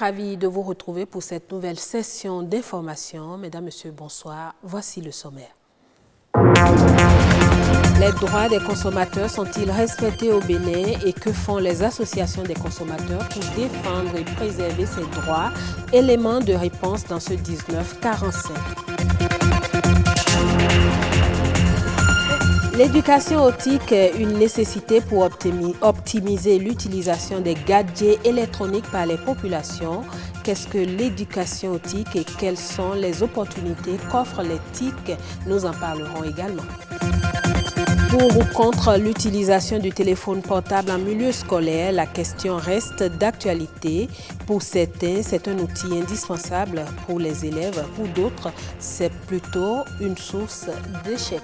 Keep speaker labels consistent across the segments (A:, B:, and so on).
A: ravie de vous retrouver pour cette nouvelle session d'information. Mesdames, Messieurs, bonsoir. Voici le sommaire. Les droits des consommateurs sont-ils respectés au Bénin et que font les associations des consommateurs pour défendre et préserver ces droits? Élément de réponse dans ce 1945. L'éducation optique est une nécessité pour optimiser l'utilisation des gadgets électroniques par les populations. Qu'est-ce que l'éducation optique et quelles sont les opportunités qu'offrent les TIC? Nous en parlerons également. Pour ou contre l'utilisation du téléphone portable en milieu scolaire, la question reste d'actualité. Pour certains, c'est un outil indispensable pour les élèves. Pour d'autres, c'est plutôt une source d'échec.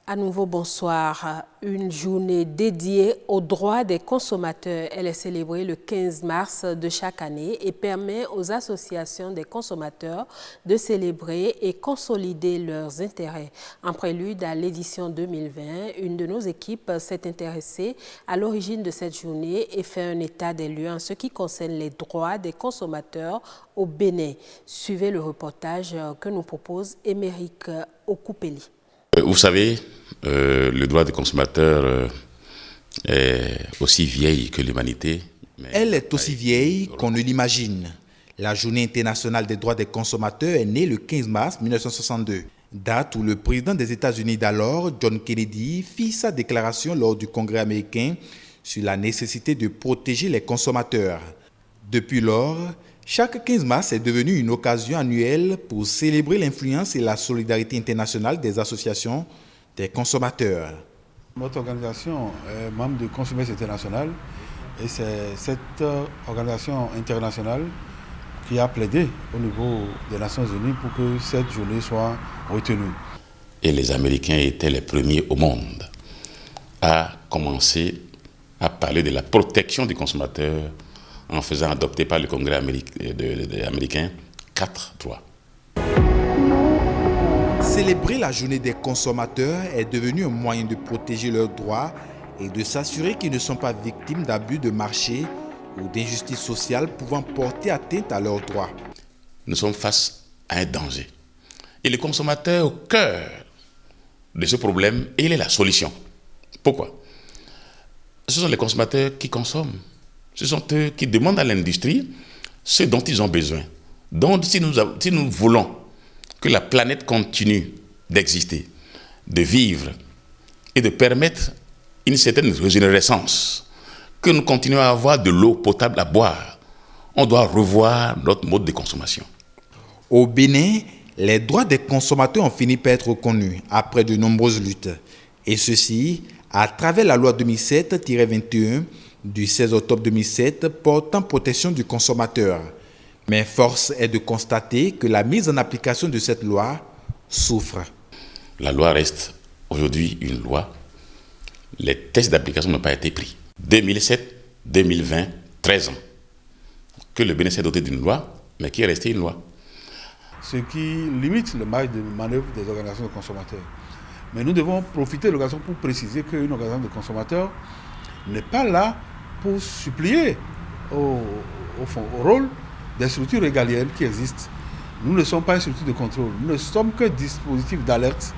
A: À nouveau, bonsoir. Une journée dédiée aux droits des consommateurs. Elle est célébrée le 15 mars de chaque année et permet aux associations des consommateurs de célébrer et consolider leurs intérêts. En prélude à l'édition 2020, une de nos équipes s'est intéressée à l'origine de cette journée et fait un état des lieux en ce qui concerne les droits des consommateurs au Bénin. Suivez le reportage que nous propose Émeric Okupeli.
B: Vous savez, le droit des consommateurs est aussi vieille que l'humanité.
C: Elle est aussi vieille qu'on ne l'imagine. La Journée internationale des droits des consommateurs est née le 15 mars 1962, date où le président des États-Unis d'alors, John Kennedy, fit sa déclaration lors du Congrès américain sur la nécessité de protéger les consommateurs. Depuis lors, chaque 15 mars est devenu une occasion annuelle pour célébrer l'influence et la solidarité internationale des associations des consommateurs.
D: Notre organisation est membre de Consumers International et c'est cette organisation internationale qui a plaidé au niveau des Nations Unies pour que cette journée soit retenue.
B: Et les Américains étaient les premiers au monde à commencer à parler de la protection des consommateurs en faisant adopter par le Congrès américain 4 droits.
C: Célébrer la journée des consommateurs est devenu un moyen de protéger leurs droits et de s'assurer qu'ils ne sont pas victimes d'abus de marché ou d'injustices sociales pouvant porter atteinte à leurs droits.
B: Nous sommes face à un danger. Et le consommateur au cœur de ce problème, il est la solution. Pourquoi? Ce sont les consommateurs qui consomment. Ce sont eux qui demandent à l'industrie ce dont ils ont besoin. Donc, si nous voulons que la planète continue d'exister, de vivre et de permettre une certaine régénérescence, que nous continuons à avoir de l'eau potable à boire, on doit revoir notre mode de consommation.
C: Au Bénin, les droits des consommateurs ont fini par être reconnus après de nombreuses luttes. Et ceci à travers la loi 2007-21 du 16 octobre 2007 portant protection du consommateur. Mais force est de constater que la mise en application de cette loi souffre.
B: La loi reste aujourd'hui une loi. Les tests d'application n'ont pas été pris. 2007, 2020, 13 ans. Que le Bénin s'est doté d'une loi, mais qui est restée une loi.
D: Ce qui limite le marge de manœuvre des organisations de consommateurs. Mais nous devons profiter de l'occasion pour préciser qu'une organisation de consommateurs n'est pas là pour supplier au rôle des structures régaliennes qui existent. Nous ne sommes pas une structure de contrôle, nous ne sommes que dispositifs d'alerte.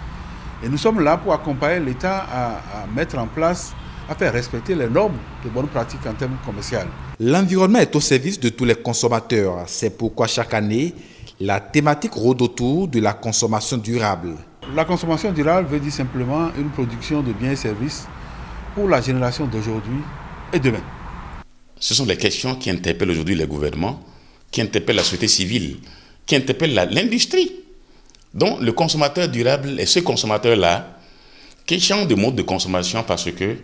D: Et nous sommes là pour accompagner l'État à mettre en place, à faire respecter les normes de bonnes pratiques en termes commerciaux.
C: L'environnement est au service de tous les consommateurs. C'est pourquoi chaque année, la thématique rôde autour de la consommation durable.
D: La consommation durable veut dire simplement une production de biens et services pour la génération d'aujourd'hui et demain.
B: Ce sont les questions qui interpellent aujourd'hui les gouvernements, qui interpellent la société civile, qui interpellent l'industrie. Donc le consommateur durable est ce consommateur-là qui change de mode de consommation parce que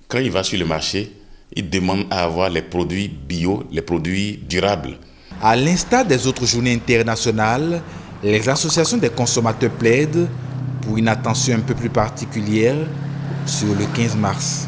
B: quand il va sur le marché, il demande à avoir les produits bio, les produits durables.
C: À l'instar des autres journées internationales, les associations des consommateurs plaident pour une attention un peu plus particulière sur le 15 mars.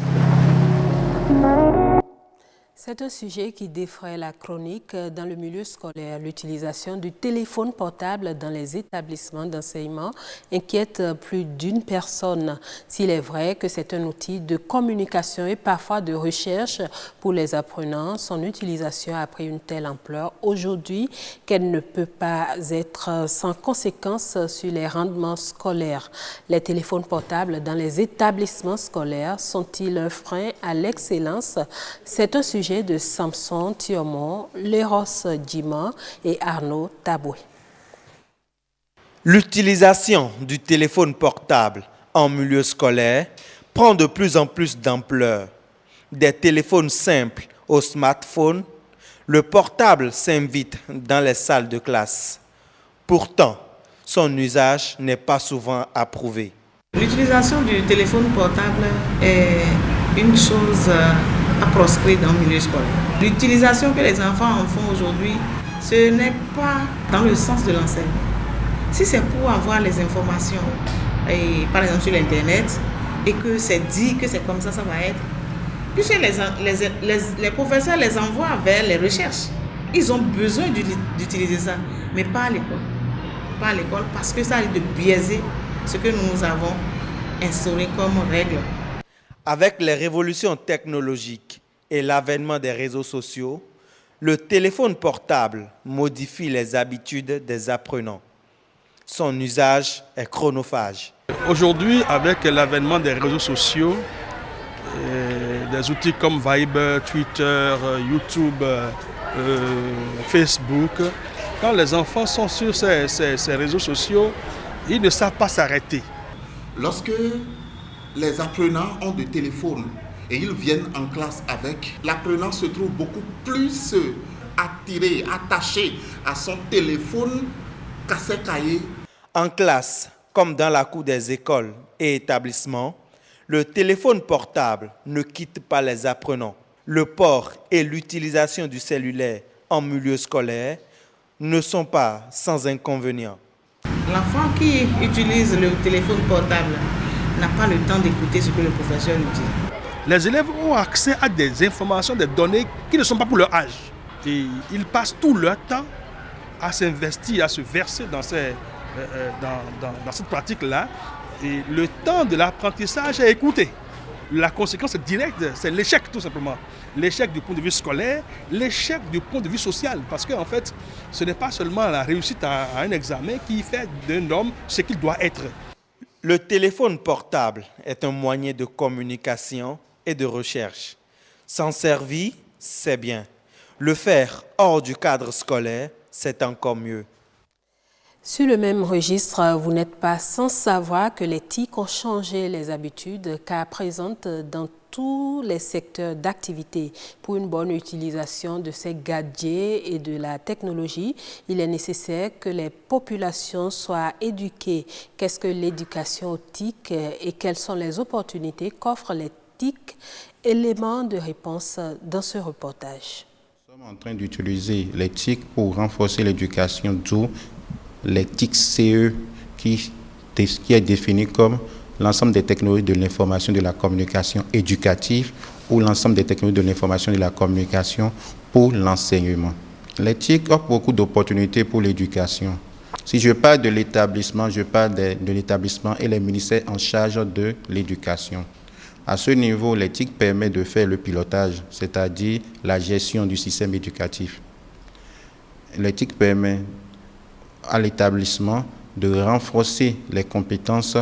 A: C'est un sujet qui défraie la chronique dans le milieu scolaire. L'utilisation du téléphone portable dans les établissements d'enseignement inquiète plus d'une personne. S'il est vrai que c'est un outil de communication et parfois de recherche pour les apprenants, son utilisation a pris une telle ampleur aujourd'hui qu'elle ne peut pas être sans conséquences sur les rendements scolaires. Les téléphones portables dans les établissements scolaires sont-ils un frein à l'excellence? C'est un sujet de Samson Thiomon, Léros Djima et Arnaud Taboué.
E: L'utilisation du téléphone portable en milieu scolaire prend de plus en plus d'ampleur. Des téléphones simples aux smartphones, le portable s'invite dans les salles de classe. Pourtant, son usage n'est pas souvent approuvé. L'utilisation du téléphone portable est une chose à proscrire dans le milieu scolaire. L'utilisation que les enfants en font aujourd'hui, ce n'est pas dans le sens de l'enseignement. Si c'est pour avoir les informations, et, par exemple sur l'Internet, et que c'est dit que c'est comme ça va être, puisque les professeurs les envoient vers les recherches. Ils ont besoin d'utiliser ça, mais pas à l'école. Pas à l'école parce que ça risque de biaiser ce que nous avons instauré comme règle. Avec les révolutions technologiques et l'avènement des réseaux sociaux, le téléphone portable modifie les habitudes des apprenants. Son usage est chronophage.
D: Aujourd'hui, avec l'avènement des réseaux sociaux, des outils comme Viber, Twitter, YouTube, Facebook, quand les enfants sont sur ces réseaux sociaux, ils ne savent pas s'arrêter.
F: Lorsque les apprenants ont des téléphones et ils viennent en classe avec, l'apprenant se trouve beaucoup plus attiré, attaché à son téléphone qu'à ses cahiers.
E: En classe, comme dans la cour des écoles et établissements, le téléphone portable ne quitte pas les apprenants. Le port et l'utilisation du cellulaire en milieu scolaire ne sont pas sans inconvénients. L'enfant qui utilise le téléphone portable n'a pas le temps d'écouter ce que le professeur lui dit.
D: Les élèves ont accès à des informations, des données qui ne sont pas pour leur âge. Et ils passent tout leur temps à s'investir, à se verser dans cette pratique-là. Et le temps de l'apprentissage est écouté. La conséquence directe, c'est l'échec tout simplement. L'échec du point de vue scolaire, l'échec du point de vue social. Parce qu'en fait, ce n'est pas seulement la réussite à un examen qui fait d'un homme ce qu'il doit être.
E: Le téléphone portable est un moyen de communication et de recherche. S'en servir, c'est bien. Le faire hors du cadre scolaire, c'est encore mieux.
A: Sur le même registre, vous n'êtes pas sans savoir que les TIC ont changé les habitudes car présentent dans tous les secteurs d'activité. Pour une bonne utilisation de ces gadgets et de la technologie, il est nécessaire que les populations soient éduquées. Qu'est-ce que l'éducation aux TIC et quelles sont les opportunités qu'offrent les TIC? Éléments de réponse dans ce reportage.
G: Nous sommes en train d'utiliser les TIC pour renforcer l'éducation, d'où les TIC-CE qui est défini comme l'ensemble des technologies de l'information et de la communication éducative ou l'ensemble des technologies de l'information et de la communication pour l'enseignement. Les TIC offrent beaucoup d'opportunités pour l'éducation. Si je parle de l'établissement, je parle de l'établissement et les ministères en charge de l'éducation. À ce niveau, les TIC permettent de faire le pilotage, c'est-à-dire la gestion du système éducatif. Les TIC permettent à l'établissement de renforcer les compétences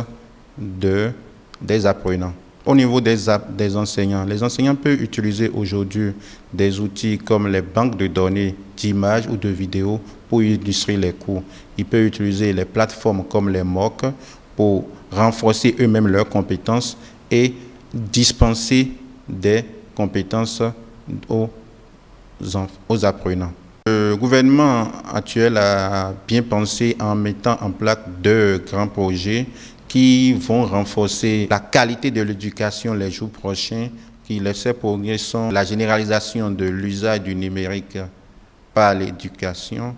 G: des apprenants. Au niveau des enseignants, les enseignants peuvent utiliser aujourd'hui des outils comme les banques de données d'images ou de vidéos pour illustrer les cours. Ils peuvent utiliser les plateformes comme les MOOC pour renforcer eux-mêmes leurs compétences et dispenser des compétences aux apprenants. Le gouvernement actuel a bien pensé en mettant en place 2 grands projets qui vont renforcer la qualité de l'éducation les jours prochains. Ces projets sont la généralisation de l'usage du numérique par l'éducation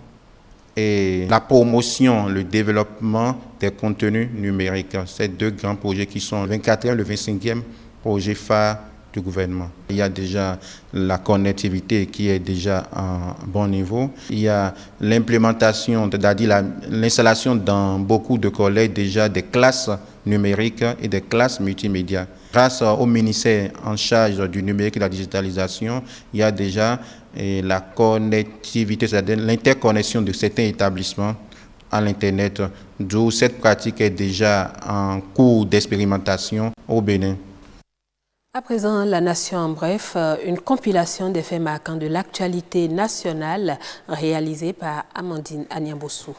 G: et la promotion, le développement des contenus numériques. Ces 2 grands projets qui sont le 24e et le 25e projet phare du gouvernement. Il y a déjà la connectivité qui est déjà à un bon niveau. Il y a l'implémentation, c'est-à-dire l'installation dans beaucoup de collèges déjà des classes numériques et des classes multimédia. Grâce au ministère en charge du numérique et de la digitalisation, il y a déjà la connectivité, c'est-à-dire l'interconnexion de certains établissements à l'Internet, d'où cette pratique est déjà en cours d'expérimentation au Bénin.
A: À présent, La Nation en bref, une compilation des faits marquants de l'actualité nationale réalisée par Amandine Agnabossou.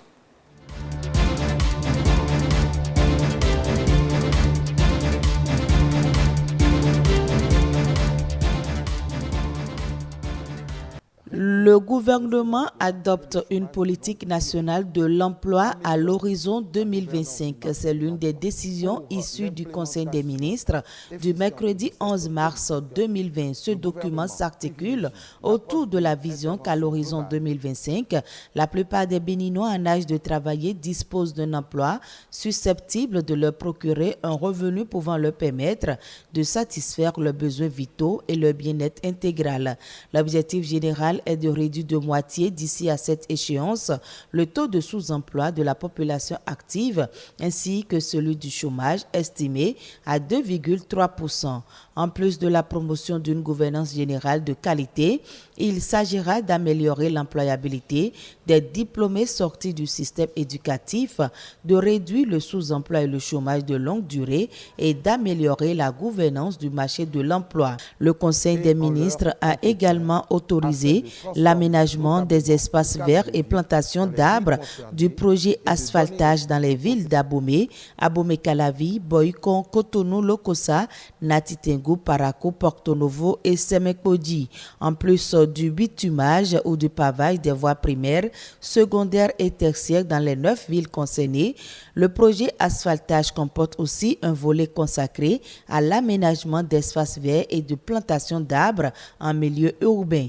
H: Le gouvernement adopte une politique nationale de l'emploi à l'horizon 2025. C'est l'une des décisions issues du Conseil des ministres du mercredi 11 mars 2020. Ce document s'articule autour de la vision qu'à l'horizon 2025, la plupart des Béninois en âge de travailler disposent d'un emploi susceptible de leur procurer un revenu pouvant leur permettre de satisfaire leurs besoins vitaux et leur bien-être intégral. L'objectif général est de réduire de moitié d'ici à cette échéance le taux de sous-emploi de la population active ainsi que celui du chômage estimé à 2,3%. En plus de la promotion d'une gouvernance générale de qualité, il s'agira d'améliorer l'employabilité des diplômés sortis du système éducatif, de réduire le sous-emploi et le chômage de longue durée et d'améliorer la gouvernance du marché de l'emploi. Le Conseil des ministres a également autorisé l'aménagement des espaces verts et plantation d'arbres du projet asphaltage dans les villes d'Abomey, Abomey-Calavi, Boycon, Cotonou, Lokossa, Natitengu, Parakou, Porto Novo et Semekpodi. En plus du bitumage ou du pavage des voies primaires, secondaires et tertiaires dans les 9 villes concernées, le projet asphaltage comporte aussi un volet consacré à l'aménagement d'espaces verts et de plantation d'arbres en milieu urbain.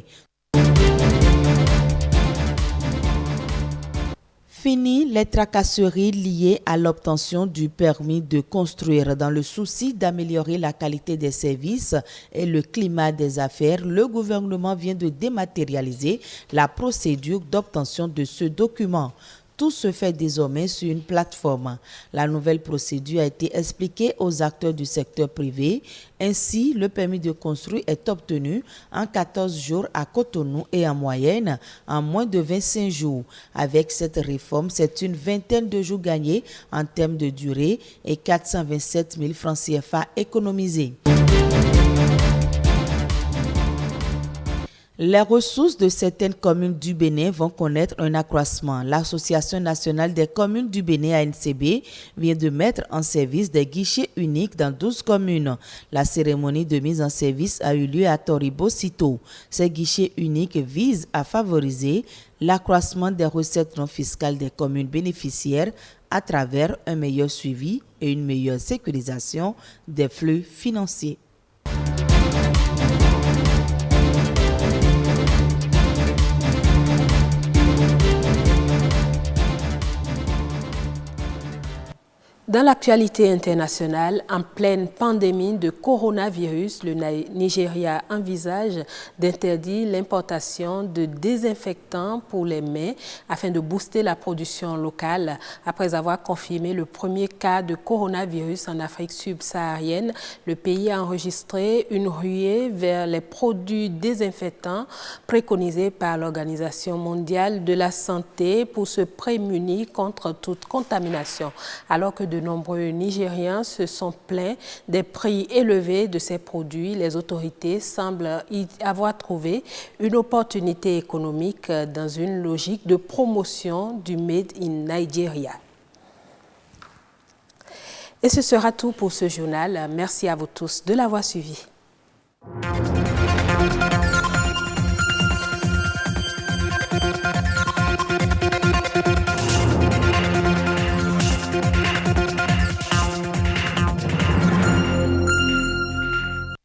H: Fini les tracasseries liées à l'obtention du permis de construire. Dans le souci d'améliorer la qualité des services et le climat des affaires, le gouvernement vient de dématérialiser la procédure d'obtention de ce document. Tout se fait désormais sur une plateforme. La nouvelle procédure a été expliquée aux acteurs du secteur privé. Ainsi, le permis de construire est obtenu en 14 jours à Cotonou et en moyenne en moins de 25 jours. Avec cette réforme, c'est une vingtaine de jours gagnés en termes de durée et 427 000 francs CFA économisés. Les ressources de certaines communes du Bénin vont connaître un accroissement. L'Association nationale des communes du Bénin, ANCB, vient de mettre en service des guichets uniques dans 12 communes. La cérémonie de mise en service a eu lieu à Toribo-Sito. Ces guichets uniques visent à favoriser l'accroissement des recettes non fiscales des communes bénéficiaires à travers un meilleur suivi et une meilleure sécurisation des flux financiers.
A: Dans l'actualité internationale, en pleine pandémie de coronavirus, le Nigeria envisage d'interdire l'importation de désinfectants pour les mains afin de booster la production locale. Après avoir confirmé le premier cas de coronavirus en Afrique subsaharienne, le pays a enregistré une ruée vers les produits désinfectants préconisés par l'Organisation mondiale de la santé pour se prémunir contre toute contamination, alors que de nombreux Nigériens se sont plaints des prix élevés de ces produits. Les autorités semblent y avoir trouvé une opportunité économique dans une logique de promotion du Made in Nigeria. Et ce sera tout pour ce journal. Merci à vous tous de l'avoir suivi.